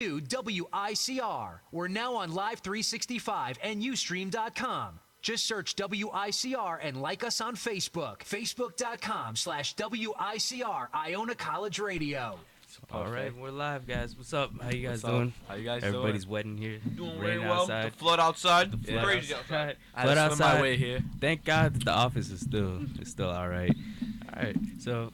WICR. We're now on Live 365 and Ustream.com. Just search WICR and like us on Facebook. Facebook.com/WICR Iona College Radio. All right, we're live, guys. What's up? How you guys What's doing? How you guys Everybody's doing? wetting here. Doing Rain very well. outside. The flood outside. The Flood crazy outside. I Flood just swim outside. my way here. Thank God that the office is still all right. All right, so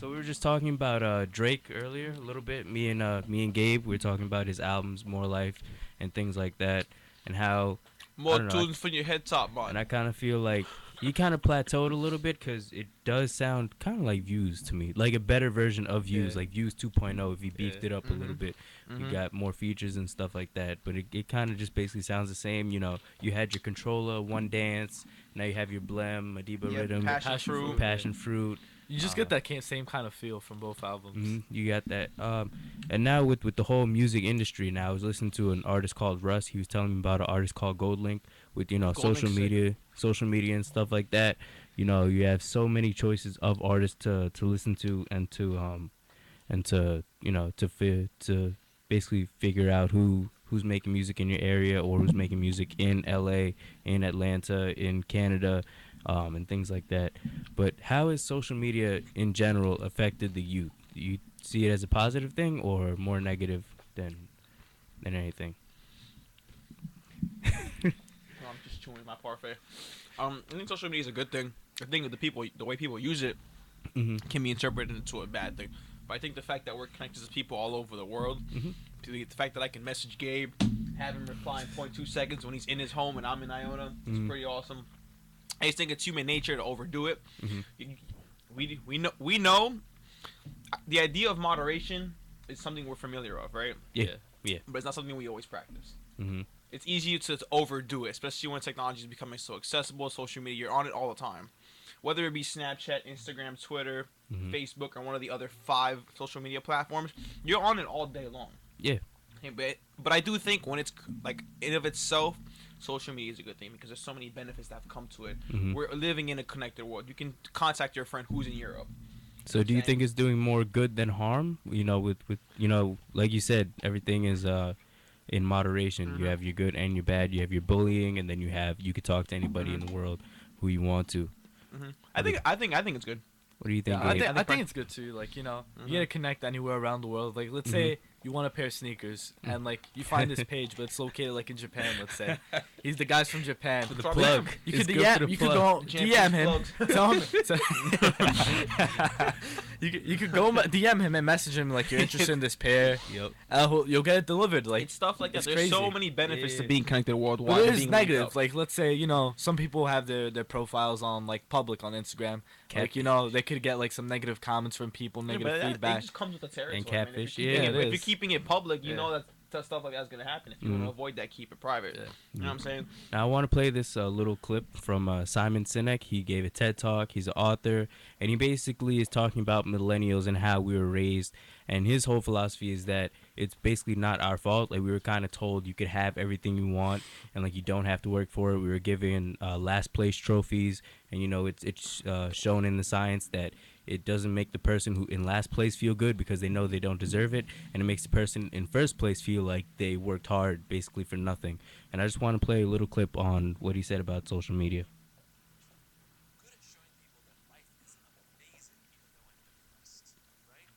we were just talking about Drake earlier a little bit. Me and Gabe, we were talking about his albums, More Life, and things like that, and how More I don't know, tunes for your head top, man. and I kind of feel like he kind of plateaued a little bit because it does sound kind of like Views to me, like a better version of Views, like Views 2.0 if he beefed it up a little bit. You got more features and stuff like that, but it kind of just basically sounds the same. You know, you had your Controller, One Dance, now you have your Blem, Madiba Rhythm, Passion Fruit. You just get that same kind of feel from both albums. You got that. And now with the whole music industry now, I was listening to an artist called Russ. He was telling me about an artist called Goldlink with, social media and stuff like that. You know, you have so many choices of artists to listen to and to basically figure out who's making music in your area or who's making music in LA, in Atlanta, in Canada, and things like that. But how has social media in general affected the youth? Do you see it as a positive thing or more negative than anything? I'm just chewing my parfait. I think social media is a good thing. I think the way people use it can be interpreted into a bad thing. But I think the fact that we're connected to people all over the world, the fact that I can message Gabe, have him reply in 0.2 seconds when he's in his home and I'm in Iona, it's pretty awesome. I just think it's human nature to overdo it. We know the idea of moderation is something we're familiar of, right? Yeah. But it's not something we always practice. It's easy to overdo it, especially when technology is becoming so accessible. Social media, you're on it all the time. Whether it be Snapchat, Instagram, Twitter, Facebook, or one of the other 5 social media platforms, you're on it all day long. Yeah. But I do think when it's like in of itself, social media is a good thing because there's so many benefits that have come to it. We're living in a connected world. You can contact your friend who's in Europe. So do you think it's doing more good than harm? You know, with like you said, everything is in moderation. You have your good and your bad. You have your bullying, and then you could talk to anybody in the world who you want to. I think it's good. What do you think? Yeah, I think it's good too. Like, you gotta connect anywhere around the world. Like, let's say you want a pair of sneakers, and like you find this page, but it's located like in Japan. Let's say he's the guys from Japan. For the plug. You could go DM him. Tell him. You could go DM him and message him like you're interested in this pair. Yep. You'll get it delivered. Like, It's stuff like that. it's There's crazy. so many benefits to being connected worldwide. But and it is being linked negative. up. Like, let's say, some people have their profiles on like public on Instagram. Like, they could get like some negative comments from people, negative but feedback. It just comes with the territory. And man. catfish, If it you're is. keeping it public, you know that stuff like that's gonna happen. If you want to avoid that, keep it private. You know what I'm saying? Now I want to play this little clip from Simon Sinek. He gave a TED Talk. He's an author, and he basically is talking about millennials and how we were raised. And his whole philosophy is that it's basically not our fault. Like, we were kind of told you could have everything you want, and like you don't have to work for it. We were given last place trophies, and it's shown in the science that it doesn't make the person who in last place feel good because they know they don't deserve it, and it makes the person in first place feel like they worked hard basically for nothing. And I just want to play a little clip on what he said about social media. Good at showing people that life is amazing even though I'm depressed, right?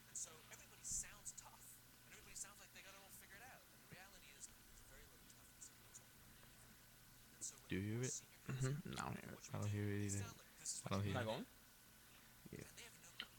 And so everybody sounds tough, and everybody sounds like they got it all figured out. And the reality is there's very little toughness in what's all and so Do you hear it? No, I don't hear it either. I don't hear not it. going.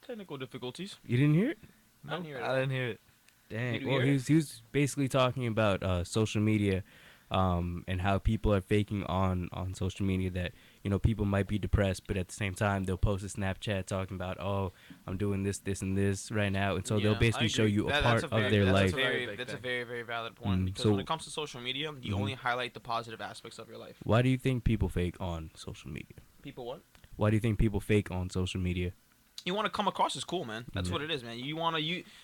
Technical difficulties. You didn't hear it? I didn't hear it. I didn't hear it. Dang. Did you Well, hear he was basically talking about social media, and how people are faking on social media that people might be depressed, but at the same time they'll post a Snapchat talking about, oh, I'm doing this and this right now, and so they'll basically show you a part of their life. That's a very, very valid point. Because so when it comes to social media, you only highlight the positive aspects of your life. Why do you think people fake on social media? People what? Why do you think people fake on social media? You want to come across as cool, man. That's what it is, man. wanna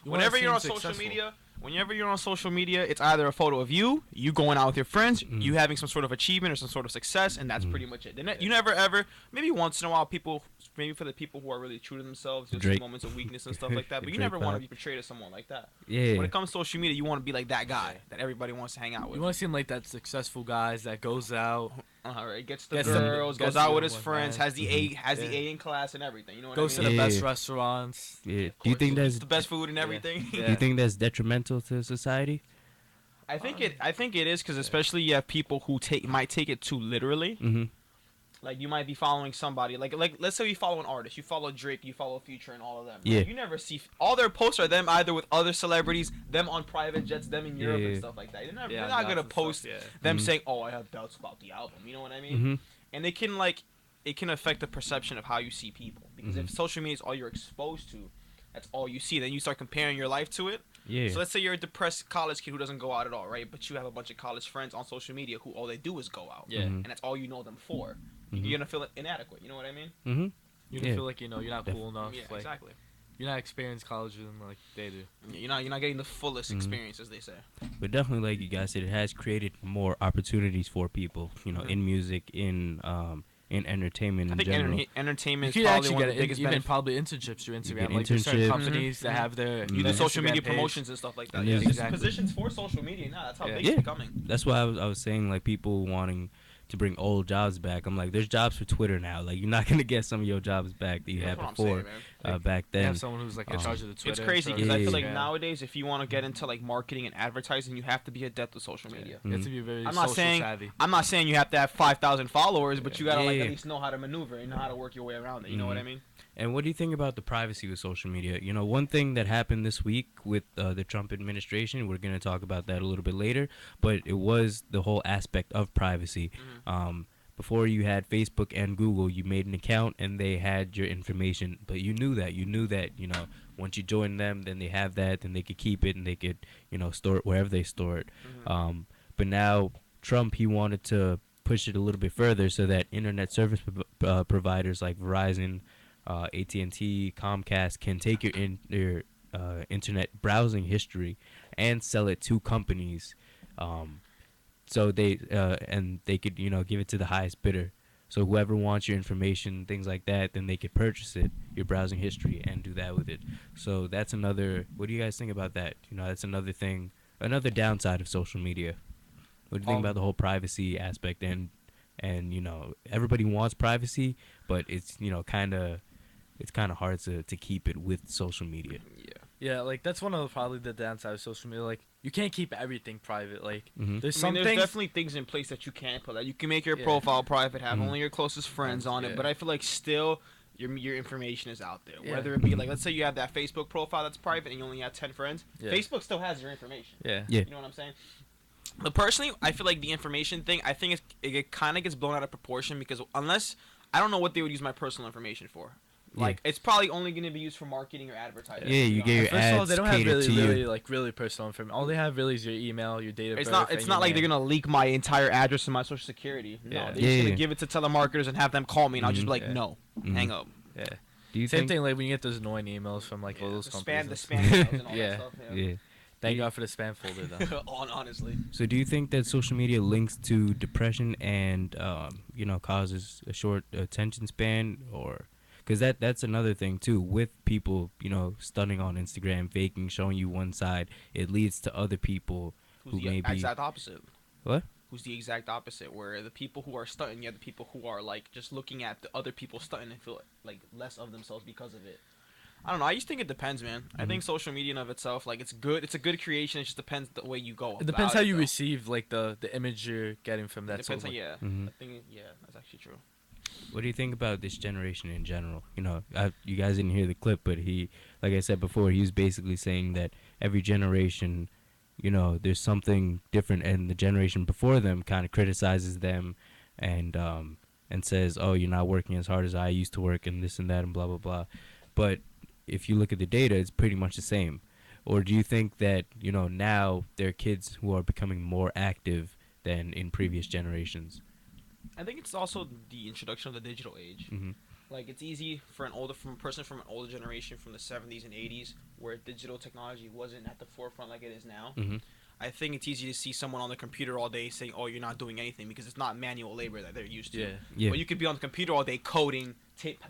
Whenever you're on seem social successful. media, it's either a photo of you going out with your friends, you having some sort of achievement or some sort of success, and that's pretty much it. You never ever, maybe once in a while, people maybe for the people who are really true to themselves, there's Drake. moments of weakness and stuff like that. But you Drake never want to vibe. be portrayed as someone like that. Yeah. When it comes to social media, you want to be like that guy that everybody wants to hang out with. You want to seem like that successful guys that goes out, Right, gets the Gets them- girls, gets goes out them with his with friends, man. has the Mm-hmm. A in class and everything. You know what goes I to mean? the Yeah. best restaurants. Yeah. Of Do you course, think eats that's the best food and everything? Yeah. do you think that's detrimental to society? I think it is because especially you have people who might take it too literally. Mm-hmm. Like you might be following somebody, like let's say you follow an artist, you follow Drake, you follow Future, and all of them. Yeah. Like, you never see all their posts are them either with other celebrities, them on private jets, them in Europe Yeah. and stuff like that. They're not, Yeah, they're not gonna doubts and stuff, post yeah. them Mhm. saying, "Oh, I have doubts about the album." You know what I mean? Mm-hmm. And it can affect the perception of how you see people because if social media is all you're exposed to, that's all you see. Then you start comparing your life to it. Yeah. So let's say you're a depressed college kid who doesn't go out at all, right? But you have a bunch of college friends on social media who all they do is go out. Yeah. Mhm. And that's all you know them for. Mhm. You're gonna feel inadequate. You know what I mean? Mm-hmm. You don't Yeah. feel like you're not cool enough. Yeah, like, exactly. You're not experienced college than like they do. You're not getting the fullest Mhm. experience, as they say. But definitely, like you guys said, it has created more opportunities for people. You know, Mhm. in music, in entertainment I in think general. entertainment You is could probably actually one get of the biggest even benefits. probably internships through Instagram. get Like there's certain internships. companies that Mhm. have their You You do Mhm. social media Instagram page. promotions and stuff like that. And Yeah, there's- there's Exactly. positions for social media now. That's how Yeah. big Yeah. it's becoming. That's why I was saying like people wanting to bring old jobs back. I'm like, there's jobs for Twitter now. Like you're not gonna get some of your jobs back that you That's had what I'm before. saying, man. Back They then. have someone who's like in charge of the Twitter. It's crazy charge because of I feel like Instagram. nowadays, if you want to get into like marketing and advertising, you have to be adept with social media. You have to be very I'm not social saying savvy. I'm not saying you have to have 5,000 followers, but you gotta like Yeah. at least know how to maneuver and know how to work your way around it. You know what I mean? And what do you think about the privacy with social media? You know, one thing that happened this week with the Trump administration, we're going to talk about that a little bit later, but it was the whole aspect of privacy. Before you had Facebook and Google, you made an account and they had your information, but you knew that, you know, once you join them, then they have that, then they could keep it and they could, you know, store it wherever they store it. But now Trump, he wanted to push it a little bit further so that internet service providers like Verizon, AT&T, Comcast can take your internet browsing history and sell it to companies, so they could, you know, give it to the highest bidder. So whoever wants your information, things like that, then they could purchase it, your browsing history, and do that with it. So that's another. What do you guys think about that? You know, that's another thing, another downside of social media. What do you think about the whole privacy aspect? And you know, everybody wants privacy, but it's, you know, kind of hard to keep it with social media. Yeah, like that's one of probably the downside of social media. Like you can't keep everything private. Like Mhm. there's I some mean, there's things. definitely things in place that you can't put. Like you can make your Yeah. profile private, have Mhm. only your closest friends on it, Yeah. but I feel like still your information is out there. Yeah. Whether it be like, let's say you have that Facebook profile that's private and you only have 10 friends, Yeah. Facebook still has your information. Yeah. Yeah. You know what I'm saying? But personally, I feel like the information thing, I think it kind of gets blown out of proportion because unless I don't know what they would use my personal information for. Like it's probably only going to be used for marketing or advertising. Yeah, you get your First of all, they ads don't have catered to you. really personal information. All they have really is your email, your date of It's birth. not. and It's your not like name. they're gonna leak my entire address and my social security. No, Yeah. they're just Yeah, gonna yeah. give it to telemarketers and have them call me, and I'll just be like, Yeah. no, Mhm. hang up. Yeah. Do you Same think? thing like when you get those annoying emails from like all Yeah, those the companies. spam and stuff. emails and all Yeah. that stuff. Yeah. Thank God for the spam folder though. Honestly. So do you think that social media links to depression and you know, causes a short attention span, or because that's another thing too with people, you know, stunning on Instagram, faking, showing you one side, it leads to other people Who's who the may be exact opposite? what? Who's the exact opposite? Where the people who are stunting, you have the people who are like just looking at the other people stunting and feel like less of themselves because of it. I don't know. I just think it depends, man. I think social media in of itself, like it's good. It's a good creation. It just depends the way you go. It depends about how it, you though. receive like the image you're getting from that. It depends. sort of, Yeah. Mhm. I think that's actually true. What do you think about this generation in general? You know, you guys didn't hear the clip, but he, like I said before, he was basically saying that every generation, you know, there's something different, and the generation before them kind of criticizes them, and says, "Oh, you're not working as hard as I used to work," and this and that, and blah blah blah. But if you look at the data, it's pretty much the same. Or do you think that, you know, now there are kids who are becoming more active than in previous generations? I think it's also the introduction of the digital age. Mm-hmm. Like it's easy for a person from an older generation from the 70s and 80s where digital technology wasn't at the forefront like it is now. Mm-hmm. I think it's easy to see someone on the computer all day saying, "Oh, you're not doing anything," because it's not manual labor that they're used to. Yeah. Yeah. But you could be on the computer all day coding,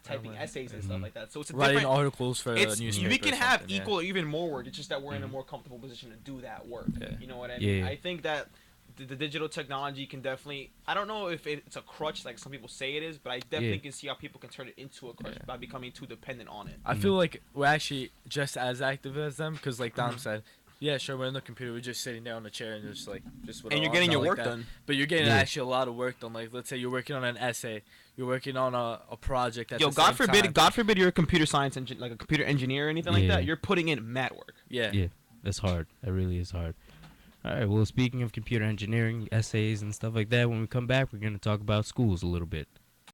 typing essays and stuff like that. So it's a Writing different. articles for a It's newspaper. we or can have something, yeah. equal or even more work. It's just that we're in a more comfortable position to do that work. Yeah. You know what I mean? Yeah. I think that the digital technology can definitely. I don't know if it's a crutch like some people say it is, but I definitely Yeah. can see how people can turn it into a crutch by becoming too dependent on it. I feel like we're actually just as active as them because, like Mm-hmm. Dom said, yeah, sure, we're in the computer, we're just sitting there on the chair and just with And our you're arms getting out your like work that. done. But you're getting Yeah. actually a lot of work done. Like, let's say you're working on an essay, you're working on a project. At Yo, the God same forbid, time. God forbid you're a computer science like a computer engineer or anything like Yeah. that. You're putting in mad work. Yeah. Yeah, that's hard. That really is hard. All right. Well, speaking of computer engineering essays and stuff like that, when we come back, we're gonna talk about schools a little bit.